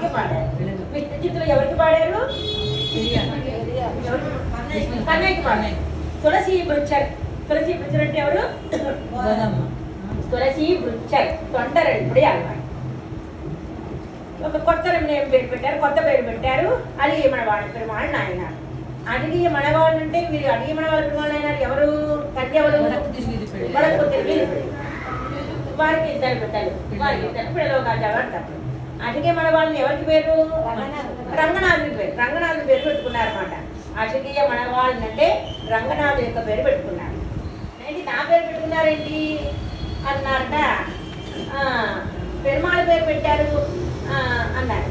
కన్నయ్యకి పాడారు. విష్ణు చిత్తులు ఎవరికి పాడారు? కన్నయ్యకి పాడారు. తులసి బృచ్చర్. తులసి బృచ్చర్ అంటే ఎవరు? తులసి బృచ్చర్ తొండరెడ్డి అన్నమాట. ఒక కొత్త పేరు పెట్టారు, కొత్త పేరు పెట్టారు అడిగి మనవాళ్ళ పెరుమాళ్ నాయనారు. అడిగి మనవాళ్ళు అంటే వీరు అడిగి మనవాళ్ళ పెరుమాళ్ నాయనారు ఎవరు? కన్యవరు వడకు తిరిగి వారికి ఇద్దరు పెట్టారు, వారికి ఇద్దరు పిల్లలోకాచారు అంటారు. అడిగే మన వాళ్ళని ఎవరికి పేరు? రంగనాథుని పేరు. రంగనాథుని పేరు పెట్టుకున్నారన్నమాట. అడిగే మన వాళ్ళని అంటే రంగనాథు యొక్క పేరు పెట్టుకున్నారు. ఏంటి నా పేరు పెట్టుకున్నారేంటి అన్నారట. పెరుమాళ పేరు పెట్టారు అన్నారు.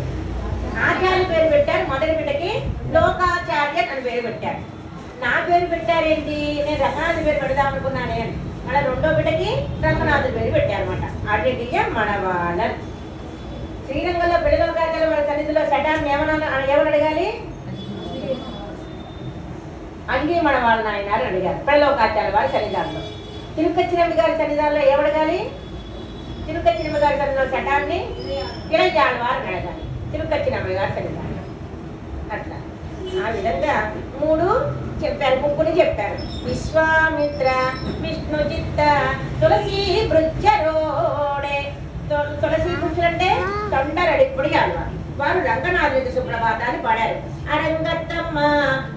ఆచార్య పేరు పెట్టారు. మొదటి బిడ్డకి లోకాచార్య అని పేరు పెట్టారు. నా పేరు పెట్టారేంటి? నేను రంగనాథుని పేరు పెడదాం అనుకున్నానే అని. మళ్ళీ రెండో బిడ్డకి రంగనాథుని పేరు పెట్టారన్నమాట. అడిగే మనవాళ్ళ. శ్రీరంగంలో పిల్లలోకాచార్య వాళ్ళ సన్నిధిలో శటాన్ని ఏమని అడగాలి? అడిగి మన వాళ్ళ నాయనారు అడిగారు పిల్లలోకాచార్య వారి సన్నిధానంలో. తిరుక్కచ్చినమ్మ గారి సన్నిధానంలో ఏమడగాలి? తిరుక్కచ్చినమ్మ గారి సన్నిధిలో శటాన్ని ఇళజాళ్ళ వారిని అడగాలి. తిరుక్కచ్చినమ్మ గారి సన్నిధానంలో అట్లా ఆ విధంగా మూడు చెప్పారు. ముగ్గుని చెప్పారు. విశ్వామిత్ర, విష్ణు చిత్త, తులసి బృచ్చరోడే. తులసి బృచ్చులు అంటే తొండరడిప్పుడు ఆళ్వారు. వారు రంగనాథునికి సుప్రభాతాన్ని పాడారు. అరంగత్తమ్మ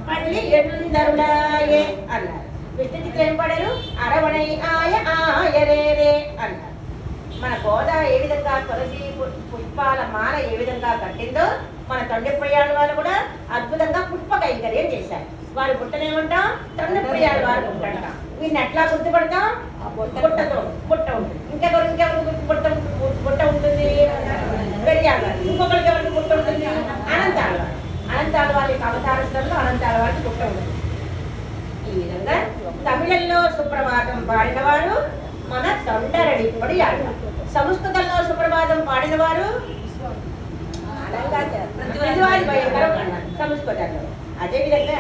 పల్లి ఎందరుడాయే అన్నారు. విష్ణు చిత్రం ఏం పాడారు? అరవణై ఆయ ఆయరేరే అన్నారు. మన గోద ఏ విధంగా తులసి పుష్పాల మాల ఏ విధంగా కట్టిందో మన తొండెప్రియాల వారు కూడా అద్భుతంగా పుష్ప కైంకర్యం చేశారు. వారి పుట్టనేమంటాం? తొండెప్రియాల వారు పుట్టంటాం. వీరిని ఎట్లా గుర్తుపడతాం? పుట్టతో పుట్ట ఉంటుంది. ఇంకెవరికి పుట్ట ఉంటుంది? పెరియాల. ఇంకొకరికి ఎవరికి పుట్ట ఉంటుంది? అనంతాల వారు. అనంతాల వారి యొక్క అవతారంలో అనంతాల వారికి పుట్ట ఉంటుంది. ఈ విధంగా తమిళంలో సుప్రభాతం పాడినవారు మన తొండరడిప్పటి ఆడవారు. సంస్కృతంలో సుప్రభాతం పాడినవారు సంస్కృతంలో. అదేవిధంగా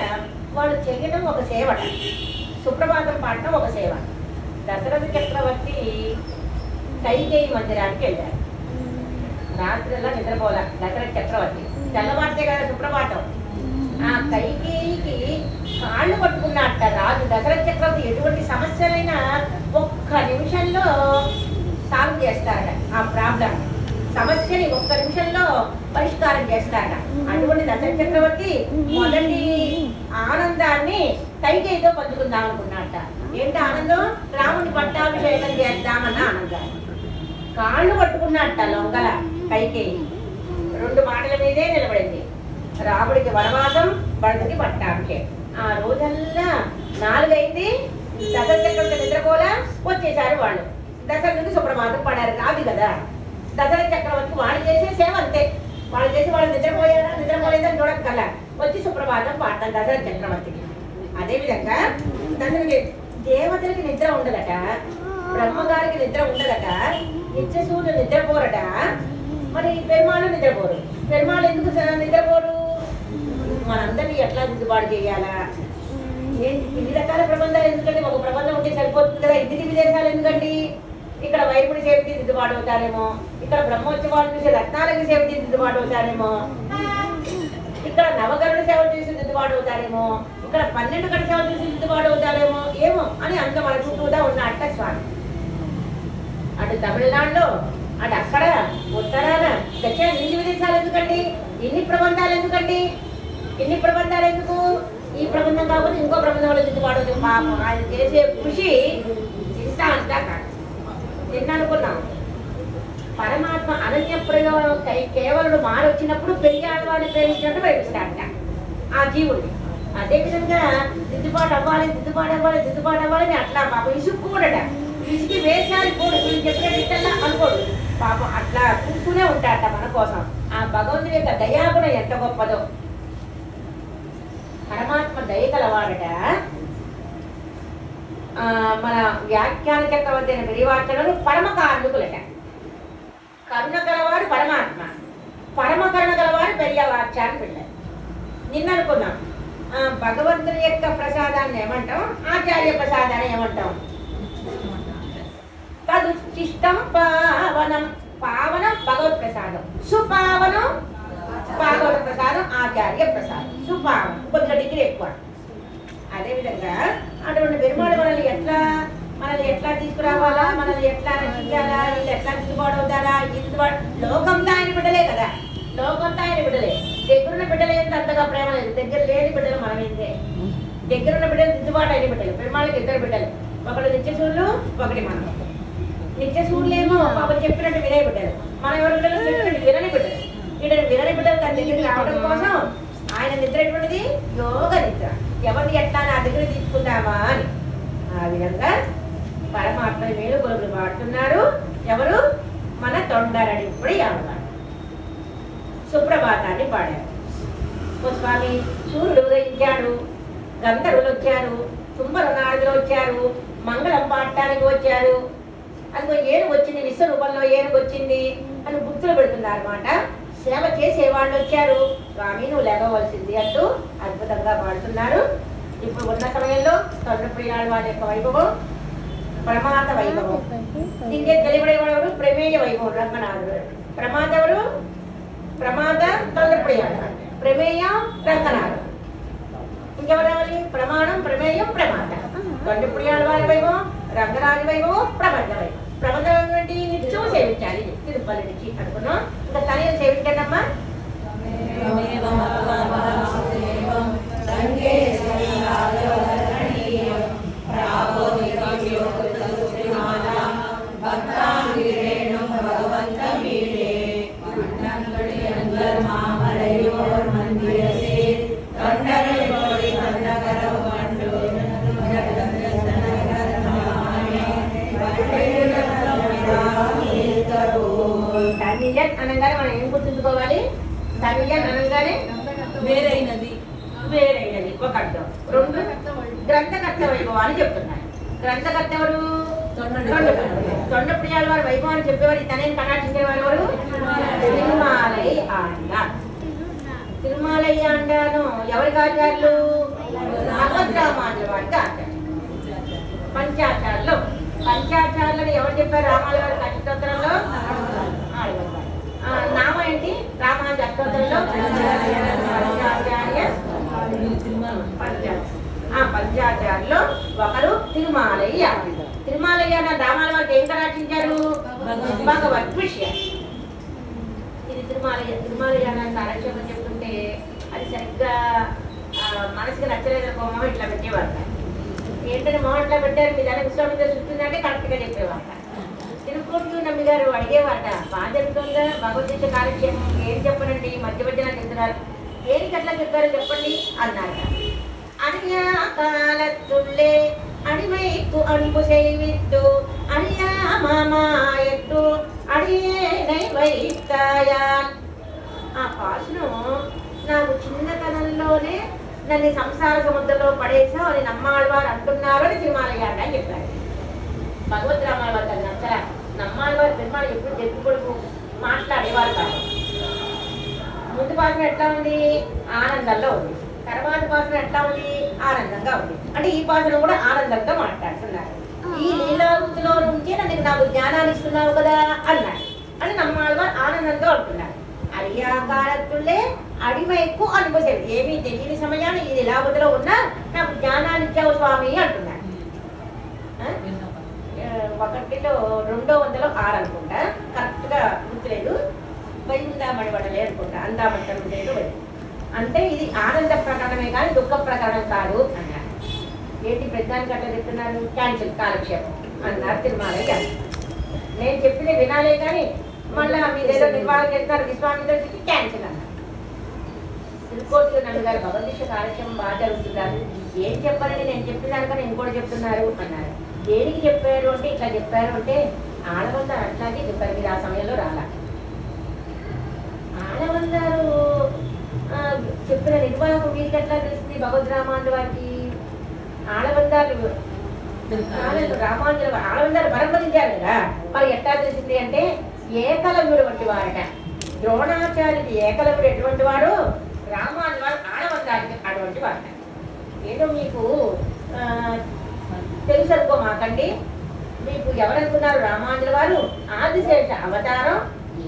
వాళ్ళు చేయడం ఒక సేవట, సుప్రభాతం పాడటం ఒక సేవ. దశరథ చక్రవర్తి కైకేయి మందిరానికి వెళ్ళారు. రాత్రిలా నిద్రపోలే దశరథ చక్రవర్తి. తెల్లవారితే కదా సుప్రభాతం. ఆ కైకేయికి కాళ్ళు పట్టుకున్నట్ట రాజు. దశరథ చక్రవర్తి ఎటువంటి సమస్యలైనా ఒక్క నిమిషంలో సాల్వ్ చేస్తారట. ఆ ప్రాబ్లం సమస్యని ఒక్క నిమిషంలో పరిష్కారం చేస్తారట. అటువంటి దశరథ చక్రవర్తి మొదటి ఆనందాన్ని కైకేయితో పంచుకుందాం అనుకున్నట్ట. ఏంటి ఆనందం? రాముని పట్టాభిషేకం చేద్దామన్న ఆనందం. కాళ్ళు పట్టుకున్నట్ట లొంగల కైకేయి. రెండు మాటల మీదే నిలబడింది. రాముడికి వనవాసం, భరతుడికి పట్టాభిషేకం. ఆ రోజల్లా 4 అయింది. దశరథ చక్రవర్తి నిద్రపోలా వచ్చేసారు వాళ్ళు. దశరథుడికి సుప్రభాతం పడారు. రాదు కదా దశరథ చక్రవర్తి. వాళ్ళు చేసే సేవ అంతే. వాళ్ళు చేసి వాళ్ళు నిద్రపోయారా నిద్రపోలేదని చూడక్కల్లా వచ్చి సుప్రభాతం పాడతారు దశరథ చక్రవర్తికి. అదేవిధంగా దశరథుడి దేవతలకి నిద్ర ఉండదట, బ్రహ్మగారికి నిద్ర ఉండదట, నిత్యసూర్యుడు నిద్రపోరట. మరి పెరుమాళ్ళు నిద్రపోరు. పెరుమాళ్ళు ఎందుకు నిద్రపోరు? మనందరినీ ఎట్లా దిద్దుబాటు చేయాలా? ఇన్ని రకాల ప్రబంధాలు ఎందుకంటే? ఒక ప్రబంధం ఉంటే సరిపోతుంది కదా. ఇన్ని విదేశాలు ఎందుకండి? ఇక్కడ వైపుడి సేవకి దిద్దుబాటు అవుతారేమో, ఇక్కడ బ్రహ్మోత్సవాలు చూసి రత్నాలకి సేవకి దిద్దుబాటు అవుతారేమో, ఇక్కడ నవగరుడ సేవ చూసి దిద్దుబాటు అవుతారేమో, ఇక్కడ 12 గంటల సేవ చూసి దిద్దుబాటు అవుతారేమో ఏమో అని అంత మన చుట్టూదా ఉన్న అట్ట స్వామి. అటు తమిళనాడులో, అటు అక్కడ ఉత్తరాన దక్షిణ ఇన్ని విదేశాలు ఎందుకండి? ఇన్ని ప్రబంధాలు ఎందుకండి? ఇన్ని ప్రబంధాలు ఎందుకు? ఈ ప్రబంధం కాకపోతే ఇంకో ప్రబంధం వల్ల దిద్దుబాటు అవుతుంది. పాపం ఆయన చేసే కృషి ఇంత అంతా కాదు. నిన్న అనుకున్నాం పరమాత్మ అనన్య ప్రయోగం కేవలం మారొచ్చినప్పుడు పెరియాడవాడిని ప్రేమించినట్టు ప్రేమిస్తాడట ఆ జీవుడిని. అదేవిధంగా దిద్దుబాటు అవ్వాలి అని అట్లా పాపం ఇసుక్కుడట. ఇసుకి వేసాలి కూడా వీళ్ళు చెప్పినట్టు అనుకోడు. పాపం అట్లా కూర్చునే ఉంటాడట మన కోసం. ఆ భగవంతుడి యొక్క దయాగుణం ఎంత గొప్పదో. పరమాత్మ దయ కలవాడట. మన వ్యాఖ్యాన చక్రవర్తి అయిన పెరివాచనలు పరమ కార్మికులట. కరుణ గలవాడు పరమాత్మ, పరమ కరుణ గలవాడు పెరియవాచాన్ని పెట్టారు. నిన్న అనుకున్నాం భగవంతుని యొక్క ప్రసాదాన్ని ఏమంటాం? ఆచార్య ప్రసాదాన్ని ఏమంటాం? తదుచిష్టం పావనం. పావనం భగవత్ ప్రసాదం, సుపావనం భాగవత ప్రసాదం ఆచార్య ప్రసాదం సుపావం కొద్దిగా డిగ్రీ ఎక్కువ. అదేవిధంగా అటువంటి పెరుమాళ్ మనల్ని ఎట్లా తీసుకురావాలా, మనల్ని ఎట్లా రక్షించాలా, వీళ్ళు ఎట్లా దిద్దుబాటు అవుతారా, లోకంతో ఆయన బిడ్డలే కదా, లోకంతో ఆయన బిడ్డలే. దగ్గరున్న బిడ్డలు ఏంటి అంతగా ప్రేమ లేదు, దగ్గర లేని బిడ్డలు మనమేంటే. దగ్గరున్న బిడ్డలు దిద్దుబాటు అయిన బిడ్డలు. పెరుమాళ్ళకి ఇద్దరు బిడ్డలు, ఒకడు నిత్యసూర్యులు, ఒకటి మనం. నిత్యసూర్యులేమో పాపం చెప్పినట్టు వినే బిడ్డలు, మన ఎవరి బిడ్డలు చెప్పినట్టు వినని బిడ్డలు. ఇక్కడ వినని బిడ్డలు తన దగ్గరికి రావడం కోసం ఆయన నిద్ర ఎటువంటిది యోగ నిద్ర. ఎవరిని ఎట్లా నా దగ్గర తీసుకుందామా అని ఆ విధంగా పరమాత్మ మేలు కొలుగులు పాడుతున్నారు. ఎవరు? మన తొండరని ఇప్పుడు ఆడవాడు సుప్రభాతాన్ని పాడారు. ఓ స్వామి, సూర్యుడు ఉదయించాడు, గంధర్వులు వచ్చారు, తుంబరనాడులు వచ్చారు, మంగళం పాడటానికి వచ్చారు. అందుకో ఏనుగు వచ్చింది, విశ్వరూపంలో ఏనుగు వచ్చింది అని గుర్తులు పెడుతున్నారు అన్నమాట. సేవ చేసేవాళ్ళు వచ్చారు, స్వామి నువ్వు లేవవలసింది అంటూ అద్భుతంగా పాడుతున్నారు. ఇప్పుడు ఉన్న సమయంలో తొండప్రియాళ్ళ వారి యొక్క వైభవం ప్రమాద వైభవం. ఇంకే తెలియబడేవాడు ప్రమేయ వైభవం రంగనాథుడు. ప్రమాద ఎవరు? ప్రమాద తొండప్రియాళ్ళ, ప్రమేయ రంగనాథుడు. ఇంకెవరు రావాలి? ప్రమాణం, ప్రమేయం, ప్రమాద. తొండప్రియాళ్ళ వారి వైభవం, రంగరాజు వైభవం, ప్రబంధ వైభవం. ప్రబంధం ఏంటి? నిత్యం సేవించాలి తిరుపతి నుంచి అనుకున్నాం. ఇంకా తనని సేవించండి అమ్మా. తనియన్ అనగానే మనం ఏం గుర్తుంచుకోవాలి? తనియన్ అనగానే వేరైనది ఒక అర్థం. రెండు గ్రంథకర్త వైభవాన్ని చెప్తున్నారు. గ్రంథకర్త ఎవరు? తొండప్రియాల వారి వైభవాన్ని చెప్పేవారు. తనని కటాక్షించేవారు ఎవరు? తిరుమాలై ఆండ. తిరుమాలై ఆండాను ఎవరికి ఆచార్యులు? భగవద్రామానుల వారికి ఆచార్యులు. పంచాచార్యులు. పంచాచార్యులను ఎవరు చెప్పారు? రామాల వారికి అష్టోత్తరంలో నామ ఏంటి? రామానుజ అష్టోత్తరంలో పంచాచార్యులు ఒకరు తిరుమాలయ్య. తిరుమాలయ్య రామాల వారికి ఏం కటాక్షించారు? భగవద్ విషయం. ఇది తిరుమాలయ్య సారక్షేపం చెప్తుంటే అది సరిగ్గా మనసుకి నచ్చలేదు. మొహం ఇట్లా పెట్టేవారు. ఏంటంటే మొహం ఇట్లా పెట్టారు, మీ దాని విశ్వామిత్ర చూస్తుందంటే కరెక్ట్ గా చెప్పేవారు. తిరుపతి నమ్మి గారు అడిగేవాట, బాగా జరుగుతుందా భగవద్గీత కాలక్షేమం? ఏం చెప్పనండి, మధ్య మధ్యన చెప్తున్నారు. ఏనికి అట్లా చెప్పారో చెప్పండి అన్నారట. అడియా కాలత్తుల్లే అడివైకు అణుపు సేవిత్తు అడియా మామాయట్టు అడియే నైవైస్తాయా. ఆ పాసును నాకు చిన్నతనంలోనే నన్ను సంసార సముద్రంలో పడేసావు అని నమ్మాళ్ళవారు అంటున్నారు అని తిరుమాలయ్య అని చెప్పారు. భగవద్ రామాల వారు తను నచ్చరా. నమ్మాళ్ళ వారు తిరుమల ఎప్పుడు చెప్పి కొడుకు మాట్లాడేవారు కాదు. ముందు పాసన ఎట్లా ఉంది? ఆనందంలో ఉంది. తర్వాత పాసన ఎట్లా ఉంది? ఆనందంగా ఉంది. అంటే ఈ పాసన కూడా ఆనందంతో మాట్లాడుతున్నారు. ఈ లీలావృతిలో నుంచే నాకు జ్ఞానాన్ని ఇస్తున్నావు కదా అన్నాడు అని నమ్మాళ్ళ వారు ఆనందంతో అంటున్నారు. అడియాకాలతులే అడివైకు అనుభవం. ఏమీ తెలియని సమయాన్ని ఈ లీలావృతిలో ఉన్నా నాకు జ్ఞానాన్ని ఇచ్చావు స్వామి అంటున్నారు. 1లో 206 అనుకుంటా, కరెక్ట్ గా గుర్తులేదు. వైకుందామణి పడలే అనుకుంటా, అందామంటారు ఉండేది. అంటే ఇది ఆనంద ప్రకరణమే కానీ దుఃఖ ప్రకరణం కాదు అన్నారు. ఏంటి ప్రధానికి అట్లా చెప్తున్నారు? క్యాన్సిల్ కాలక్షేపం అన్నారు తిరుమలయ్య గారు. నేను చెప్పింది వినాలే కానీ మళ్ళా మీరేదో నిర్వాహం చేస్తున్నారు విశ్వామిత్ర క్యాన్సిల్ అన్నారు. తిరుకోటి నన్ను గారు భగవద్గీత కాలక్షేమం బాగా జరుగుతున్నారు, ఏం చెప్పారని నేను చెప్పిన దానికన్నా ఇంకోటి చెప్తున్నారు అన్నారు. దేనికి చెప్పారు అంటే ఇట్లా చెప్పారు అంటే ఆడవందారు అట్లాగే చెప్పారు. మీరు ఆ సమయంలో రాలా. ఆడవందారు చెప్పిన నిర్వాహకం వీరికి ఎట్లా తెలిసింది? భగవద్రామానుల వారికి ఆడవందారు రామానుజుల ఆడవందారు పరంపరించారు కదా, మరి ఎట్లా తెలిసింది అంటే ఏకలవ్యుడు వంటి వారట. ద్రోణాచార్యుడు ఏకలవ్యుడు ఎటువంటి వాడు, రామానుజుల వారు ఆడవందారికి అటువంటి వారట. ఏదో మీకు తెలుసు అనుకో మాకండి. మీకు ఎవరనుకున్నారు? రామానుజుల వారు ఆదిశేష అవతారం.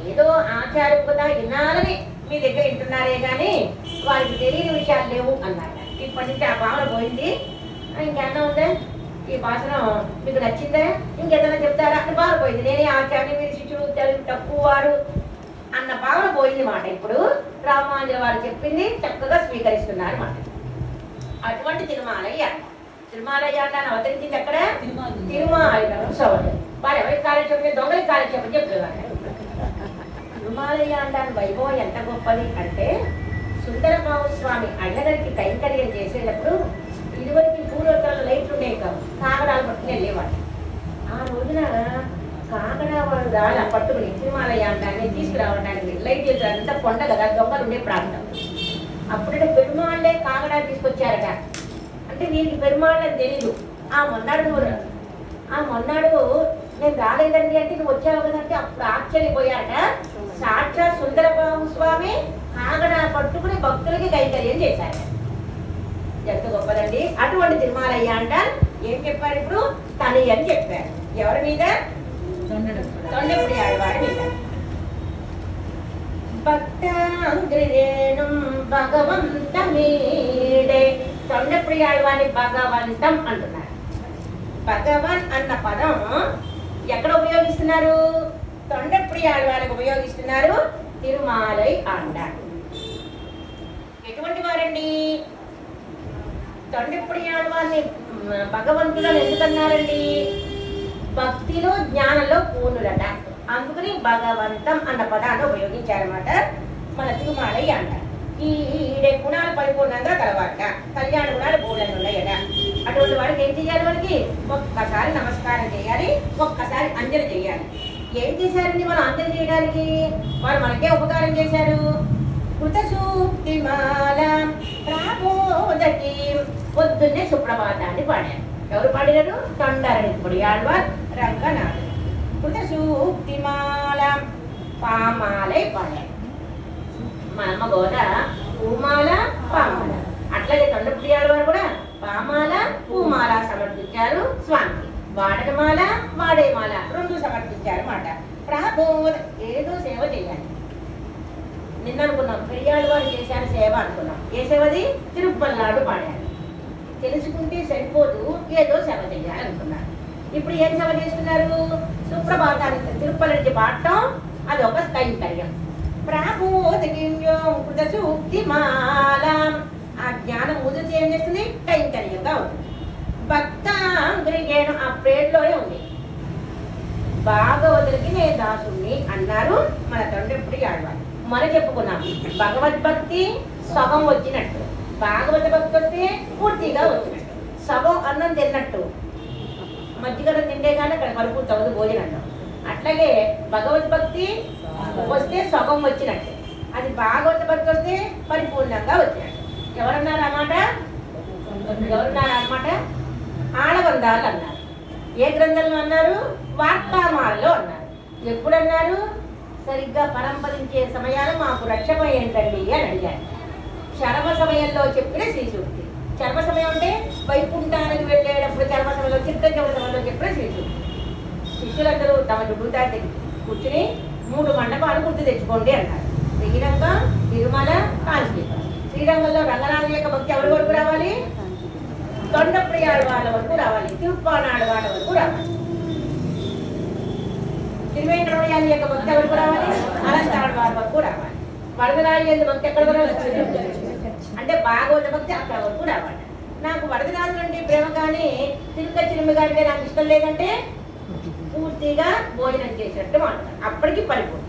ఏదో ఆచార్యత వినాలని మీ దగ్గర వింటున్నారే కానీ వారికి తెలియని విషయాలు లేవు అన్నారు. ఇప్పటి నుంచి ఆ భావన పోయింది. ఇంకేమన్నా ఉందా, ఈ భాషను మీకు నచ్చిందా, ఇంకేదైనా చెప్తారా అని భావన పోయింది. నేనే ఆచార్య, మీరు శిష్యుడు, తెలుగు తక్కువ వారు అన్న భావన పోయింది మాట. ఇప్పుడు రామానుజ వారు చెప్పింది చక్కగా స్వీకరిస్తున్నారు మాట. అటువంటి తిరుమలయ్య అని అవతరించింది ఎక్కడ? తిరుమల సోదరు వారు ఎవరికి కాలక్షేపం, దొంగలకి కాలక్షేపం చెప్తున్నారు. తిరుమలయ్య అంటాను వైభవం ఎంత గొప్పది అంటే, సుందరబాబు స్వామి అయ్యగారికి కైంకర్యం చేసేటప్పుడు ఇదివరకు పూర్వకాల లైట్లు ఉండేవి కావు, కాగడాలు పట్టుకుని వెళ్ళేవాడు. ఆ రోజున కాగడాలు పట్టుకుని తిరుమలయ్య అంటాన్ని తీసుకురావడానికి లైట్ అంతా కొండ కదా, దొంగలు ఉండే ప్రాంతం. అప్పుడే పెరుమాళ్ళే కాగడా తీసుకొచ్చారట. అంటే వీరికి పెరుమాళ్ళు అని తెలీదు. ఆ మొన్నాడు నేను రాలేదండి అంటే నువ్వు వచ్చావు కదంటే అప్పుడు ఆశ్చర్యపోయాట. సాక్షాత్ సుందరబాబు స్వామి కాగడా పట్టుకుని భక్తులకి కైంకర్యం చేశారు. ఎంత గొప్పదండి. అటువంటి తిరుమలయ్య అంట ఏం చెప్పారు ఇప్పుడు? తని అని చెప్పారు. ఎవరి మీద? తొండెపుడి ఆడవాడి మీద. భక్తాంగ్రియేణం భగవంతమీడే. తొండెపుడి ఆడవాడిని భగవంతం అంటున్నారు. భగవన్ అన్న పదం ఎక్కడ ఉపయోగిస్తున్నారు? తొండెపుడి ఆడవారికి ఉపయోగిస్తున్నారు. తిరుమలై అంటారు. ఎటువంటి వారండి? తొండెపుడి ఆడవారిని భగవంతుడు ఎందుకన్నారండి? భక్తిలో జ్ఞానంలో పూర్ణులట. అందుకని భగవంతం అన్న పదాన్ని ఉపయోగించారన్నమాట. మన తిరుమలై అంటారు. ఈ గుణాలు పరిపూర్ణంగా కలవాట. కళ్యాణ గుణాలు బోళ్ళని ఉన్నాయట. అటువంటి వాడికి ఏం చేయాలి? వాడికి ఒక్కసారి నమస్కారం చేయాలి, ఒక్కసారి అంజలి చేయాలి. ఏం చేశారండి మనం అంజలి చేయడానికి? వారు మనకే ఉపకారం చేశారు. కృతసూక్తిమాల ప్రాబోధకి పొద్దున్నే సుప్రభాతాన్ని పాడారు. ఎవరు పాడినారు? తొండరపుడి ఆళ్వార్ రంగనాథ్. కృతసూక్తిమాల పామాలై పాడారు. మా అమ్మ గోద పూమాల పామాల. అట్లాగే తొండపుడి ఆళ్వారు కూడా పామాల పూమాల సమర్పించారు స్వామికి. వాడకమాల వాడేమాల రెండు సమర్పించారు మాట. ప్రాబోధ ఏదో సేవ చేయాలి. నిన్న అనుకున్నాం పెరియాడు వారు చేశారు సేవ అనుకున్నాం. ఏ సేవది? తిరుపల్లాడు పాడారు. తెలుసుకుంటే సరిపోదు, ఏదో సేవ చేయాలి అనుకున్నారు. ఇప్పుడు ఏం సేవ చేస్తున్నారు? సుప్రభాతాన్ని తిరుపతి పాడటం అది ఒక కైంకర్యం. ప్రాబోధకిమాల ఆ జ్ఞానం ముదిరితే ఏం చేస్తుంది? కైంకర్యంగా ఉంటుంది. భక్తాంగ్రియేణం ఆ ప్రేట్లోనే ఉంది. భాగవతులకి నేను దాసుని అన్నారు మన తొండెపుడి ఆళ్వారు. మనం చెప్పుకున్నాం భగవద్భక్తి సగం వచ్చినట్టు, భాగవత భక్తి వస్తే పూర్తిగా వచ్చినట్టు. సగం అన్నం తిన్నట్టు, మజ్జిగలో తింటే కానీ అక్కడ పరిపూర్తి అవ్వదు భోజనం. అట్లాగే భగవద్భక్తి వస్తే సగం వచ్చినట్టు, అది భాగవత భక్తి వస్తే పరిపూర్ణంగా వచ్చినట్టు. ఎవరన్నారు అన్నమాట? ఆడవందాలు అన్నారు. ఏ గ్రంథంలో అన్నారు? వార్తామాలలో అన్నారు. ఎప్పుడన్నారు? సరిగ్గా పరంపరించే సమయాలు మాకు రక్షణ ఏంటండి అని అడిగారు. చర్మ సమయంలో చెప్పిన శ్రీసూక్తి. చర్మ సమయం అంటే వైకుంఠానికి వెళ్ళేటప్పుడు చర్మ సమయంలో, చిత్తజమ సమయంలో చెప్పిన శ్రీసూక్తి. శిష్యులందరూ తమ దుడ్డుతా కూర్చుని 3 మండపాలు గుర్తు తెచ్చుకోండి అన్నారు. శ్రీరంగం, తిరుమల, కాంచీపురం. శ్రీరంగంలో రంగనాథ యొక్క భక్తి ఎవరి వరకు రావాలి? తొండపుడి ఆళ్వార్ల వరకు రావాలి. తిరుప్పానాడు వాళ్ళ వరకు రావాలి. తిరువేంకటరాయని యొక్క భక్తి ఎవరికి రావాలి? అలంతాడు వారి వరకు రావాలి. వరదరాజు భక్తి ఎక్కడ వరకు అంటే భాగవత భక్తి అక్కడ వరకు రావాలి. నాకు వరదరాజు అంటే ప్రేమ కానీ తిరుపతి గారికే నాకు ఇష్టం లేదంటే పూర్తిగా భోజనం చేసినట్టు మాట్లాడాలి. అప్పటికి పరిపూర్ణ.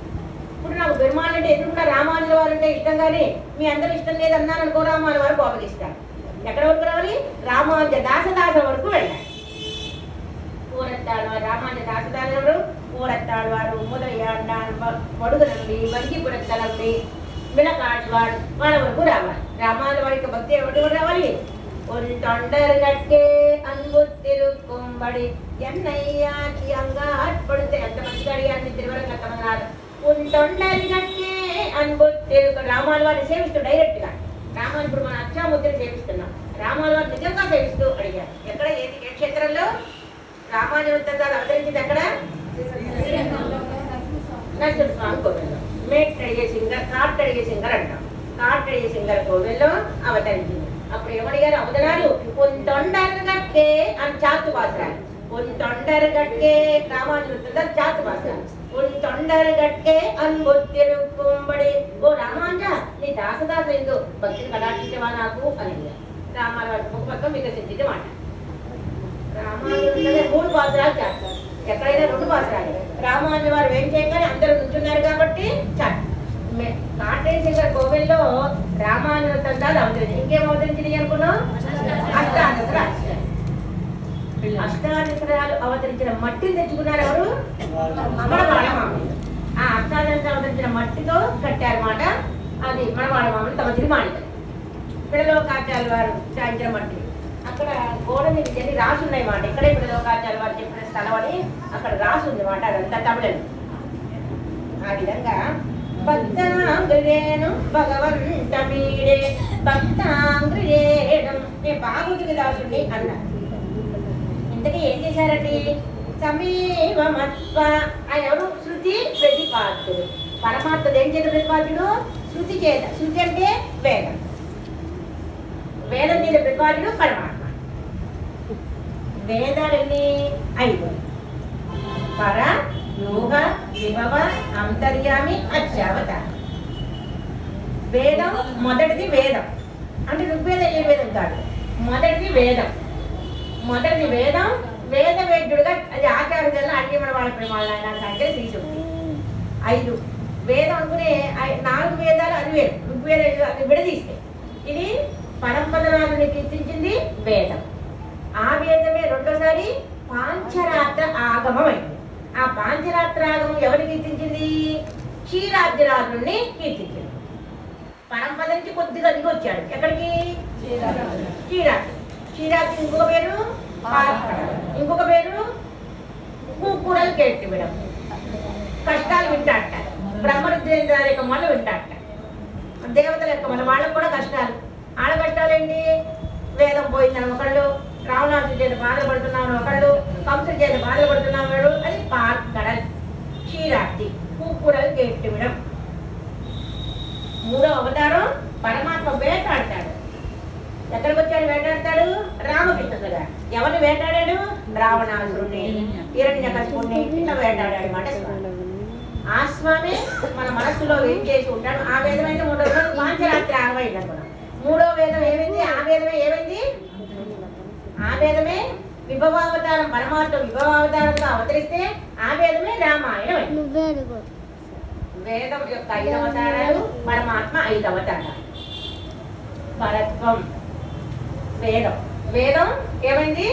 ఇప్పుడు నాకు పెరుమాళ్ళు అంటే ఎదురుకుండా రామానుజ వారు అంటే ఇష్టం కానీ మీ అందరూ ఇష్టం లేదన్నాను అనుకో, రామాను వారు కోపగిస్తారు. ఎక్కడ వరకు రావాలి? రామానుజ దాసదాస వరకు వెళ్ళాలి. పూరత్తాడు రామానుజ దాసదాసరు, పూరత్తాడు ముదయ్యాడు, వడుగునండి, వంగిపురత్తనండి, మిళకాడ్వాడు వాళ్ళ వరకు రావాలి. రామానుజ వారికి భక్తి ఎవరి వరకు రావాలి? ஒரு தொண்டர் கட்டே அன்பு திருக்கும்படி என்னையாக்கி அங்காட்படுத்த ఎంత మంచిగా అడిగారు తిరువరంగ తమన్నారు. ஒரு தொண்டர் கட்டே అன்பు తిరుకు రామాల వారిని సేవిస్తూ డైరెక్ట్ గా రామాలు ఇప్పుడు మన అక్షాముద్రని సేవిస్తున్నాం. రామాల వారు నిజంగా సేవిస్తూ అడిగారు. ఎక్కడ ఏ క్షేత్రంలో రామానుజ అవతరించింది? ఎక్కడ? నరసింహస్వామి కోవిల్లో. మేట్టడిగే సింగర్ కాట్టడిగే సింగర్ అంటాం. కాట్టడిగే సింగర్ కోవెల్లో అవతరించింది. అప్పుడు ఏమడిగారు అవతరాలు పొంతొండరగట్టే అని చాతు భాషరాలు. పొంతొండరగట్టే రామానుజుడు చాతు భాషరాలు. పొంతొండరగట్టే అన్బొత్తిరుకుంబడి ఓ రామాంజ నీ దాసదాస ఎందు భక్తిని కటాక్షించవా నాకు అని రామారావు ఒక పక్క వికసించింది మాట. రామానుజుడు 3 పాత్రాలు చేస్తారు. ఎక్కడైనా 2 పాత్రాలు. రామానుజు వారు ఏం చేయగానే అందరూ నుంచున్నారు కాబట్టి చాట్ కాటేశ్వర కోవెల్లో రామానుజ తంత్రాలు అవతరించింది. ఇంకేం అవతరించింది అనుకున్నాం? అష్టాదశరాలు. అష్టాదశరాలు అవతరించిన మట్టిని తెచ్చుకున్నారు ఎవరు? మన వాడమామలు. ఆ అష్టాదశరాలు అవతరించిన మట్టితో కట్టారన్నమాట. అది మన వాడమామలు తమ తిరుమాణిక పిడలోకాచార్య వారు సాయించిన మట్టి. అక్కడ గోడ మీద వెళ్ళి రాసి ఉన్నాయి మాట. ఇక్కడే పిడలోకాచార్య వారు చెప్పిన స్థలం అని అక్కడ రాసి ఉంది మాట. అదంతా తమిళం. ఆ విధంగా భక్తాంగ్రేణు భగవంత మీడే భక్తాంగ్రేణం నేను బాగుంటుంది దాసుని అన్నారు. ఇంతకీ ఏం చేశారండి? సమీవమత్వ ఆయన ఎవరు? శృతి ప్రతిపాద్యుడు. పరమాత్ముడు ఏం చేత ప్రతిపాద్యుడు? శృతి చేత. శృతి అంటే వేదం. వేదం చేత ప్రతిపాద్యుడు పరమాత్మ. వేదాలన్నీ 5: పర, యోగ, విభవ, అంతర్యామి, అధ్యావతార. వేదం మొదటిది. వేదం అంటే ఋగ్వేదం యజుర్వేదం కాదు. మొదటిది వేదం. మొదటిది వేదం. వేద వేద్యుడుగా అది ఆచార్యుల అన్ని మన వాళ్ళ ప్రమాణ అంటే తీసుకుంది. 5 వేదం అనుకునే 4 వేదాలు అది వేరు. ఋగ్వేద అది విడదీస్తే ఇది పరంపదనాథుని కీర్తించింది వేదం. ఆ వేదమే రెండోసారి పాంచరాత్ర ఆగమం అయింది. ఆ పాంచరాత్ర ఆగమం ఎవరిని కీర్తించింది? క్షీరాబ్దిరాజుని కీర్తించింది. పరంపద నుంచి కొద్దిగా దిగి వచ్చాడు. ఎక్కడికి? క్షీరాబ్ది. క్షీరాబ్ది ఇంకొక పేరు ఇంకొక పేరు కూరలు కేట్టివిడం. కష్టాలు వింటాడట. బ్రహ్మరుద్రేంద్ర యొక్క మొదలు వింటాడట. దేవతల యొక్క మన వాళ్ళకు కూడా కష్టాలు. ఆడ కష్టాలేంటి? వేదం పోయిందని ఒకళ్ళు, రావణాసుడి చేత బాధలు పడుతున్నాను ఒకళ్ళు, కంసుడి చేత బాధలు పడుతున్నాడు. అది పార్కడల్. క్షీరాబ్ది కూరలు కేట్టివిడం. 3వ అవతారం పరమాత్మ వేటాడతాడు. ఎక్కడికి వచ్చాడు? వేటాడతాడు రామకృష్ణుడుగా. ఎవరిని వేటాడాడు? రావణాసురుణ్ణి, హిరణ్యకశిపుణ్ణి ఇట్లా వేటాడాడు మాట. ఆ స్వామి మన మనస్సులో ఏం చేసి ఉంటాడు. ఆ వేదమైతే 3వ రోజు పాంచరాత్రి ఆగమైంది అనుకున్నాం. 3వ వేదం ఏమైంది? ఆ వేదమే ఏమైంది? ఆ వేదమే విభవావతారం. పరమాత్మ విభవావతారంగా అవతరిస్తే ఆ వేదమే రామాయణం. వేదం యొక్క 5 అవతారాలు, పరమాత్మ 5 అవతారాలు. పరత్వం వేదం. వేదం ఏమైంది?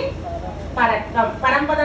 పరత్వం. పరంపద